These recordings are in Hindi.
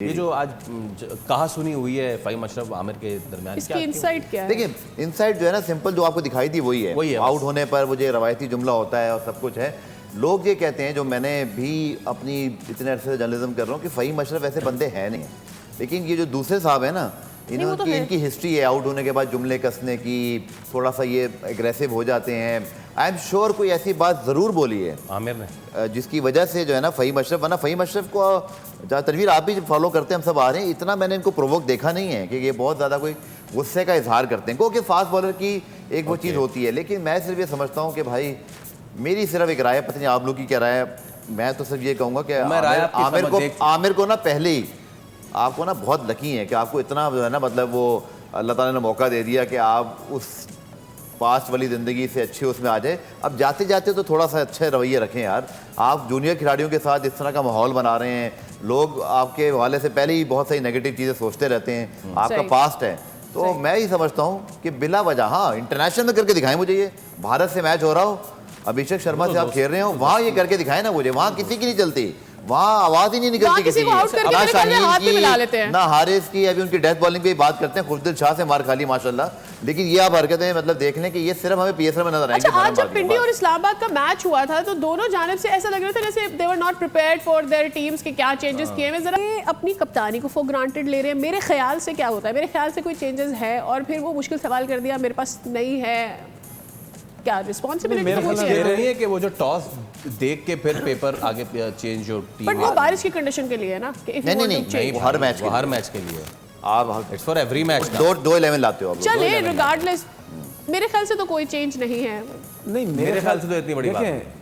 ये जो आज कहा सुनी हुई है फ़हीम अशरफ आमिर के दरमियान, इसकी इनसाइट क्या है? देखिए इनसाइट जो है ना, सिंपल जो आपको दिखाई थी वही है। आउट होने पर वो जो रवायती जुमला होता है और सब कुछ है। लोग ये कहते हैं, जो मैंने भी अपनी इतने अरसे से जर्नलिज्म कर रहा हूँ, कि फ़हीम अशरफ ऐसे बंदे हैं नहीं। लेकिन ये जो दूसरे साहब है ना, इनकी हिस्ट्री है आउट होने के बाद जुमले कसने की, थोड़ा सा ये एग्रेसिव हो जाते हैं। आई एम श्योर कोई ऐसी बात ज़रूर बोली है आमिर ने, जिसकी वजह से जो है ना फ़हीम अशरफ, वरना फ़हीम अशरफ को तनवीर आप भी फॉलो करते हैं, हम सब आ रहे हैं, इतना मैंने इनको प्रोवोक देखा नहीं है कि ये बहुत ज़्यादा कोई गुस्से का इजहार करते हैं। क्योंकि फास्ट बॉलर की एक वो चीज़ होती है। लेकिन मैं सिर्फ ये समझता हूँ कि भाई, मेरी सिर्फ एक राय, पता नहीं आप लोग की क्या राय है। मैं तो सिर्फ ये कहूँगा कि आमिर को ना पहले ही आपको ना बहुत लकी है कि आपको इतना जो है ना, मतलब वो अल्लाह ताला ने मौका दे दिया कि आप उस पास्ट वाली ज़िंदगी से अच्छे उसमें आ जाए। अब जाते जाते तो थोड़ा सा अच्छे रवैये रखें यार। आप जूनियर खिलाड़ियों के साथ इस तरह का माहौल बना रहे हैं, लोग आपके हवाले से पहले ही बहुत सारी नेगेटिव चीज़ें सोचते रहते हैं, आपका पास्ट है। तो मैं ही समझता हूँ कि बिला वजह, हाँ, इंटरनेशनल में करके दिखाएं मुझे। ये भारत से मैच हो रहा हो, अभिषेक शर्मा से आप खेल रहे हो, वहाँ ये करके दिखाएं ना मुझे। वहाँ किसी की नहीं चलती, वहाँ आवाज ही नहीं निकलती किसी की। ना शाहीन की, ना हारिस की। अभी उनकी डेथ बॉलिंग पे बात करते हैं, खुशदिल शाह से मार खा ली माशाल्लाह। लेकिन ये आप हरकतें मतलब देख लें कि ये सिर्फ हमें पीएसएल में नजर आएंगे। अच्छा, आज जब पिंडी और इस्लामाबाद का मैच हुआ था तो दोनों जानिब से ऐसा लग रहा था जैसे they were not prepared for their teams के क्या चेंजेस किए हुए। जरा अपनी कप्तानी को फॉर ग्रांटेड ले रहे हैं। मेरे ख्याल से क्या होता है, मेरे ख्याल से कोई चेंजेस है और फिर वो मुश्किल सवाल कर दिया मेरे पास नहीं है, क्या रिस्पॉन्सिबिलिटी है कि वो जो टॉस देख के फिर पेपर आगे चेंज जो टीम, बट वो बारिश की कंडीशन के लिए है ना कि नहीं, हर मैच के लिए आप इट्स फॉर एवरी मैच। दो 11 लाते हो आप। चले रिगार्डलेस, मेरे ख्याल से तो कोई चेंज नहीं है। नहीं, मेरे ख्याल से तो इतनी बड़ी बात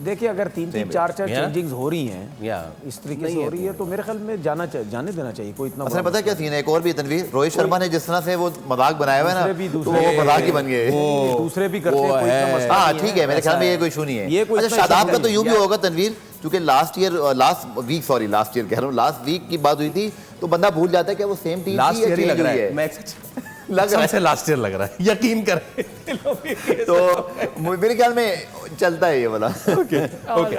देखिए, अगर 3-3 4-4 चेंजिंग्स हो रही हैं इस तरीके से हो रही है तो मेरे ख्याल में जाने देना चाहिए। कोई इतना असल पता है क्या सीन है, एक और भी तनवीर, रोहित शर्मा ने जिस तरह से वो मजाक बनाया हुआ है ना, तो वो मजाक ही बन गए। दूसरे भी करते हैं, हाँ ठीक है, मेरे ख्याल में ये कोई इशू नहीं है। अच्छा, शादाब का तो यूं भी होगा तनवीर, क्योंकि लास्ट ईयर की बात हुई थी, तो बंदा भूल जाता है कि वो सेम टीम लास्ट ईयर ही लग रहा है। लग रहा है लास्ट ईयर लग रहा है, यकीन करें। तो मेरे ख्याल में चलता है ये वाला। ओके।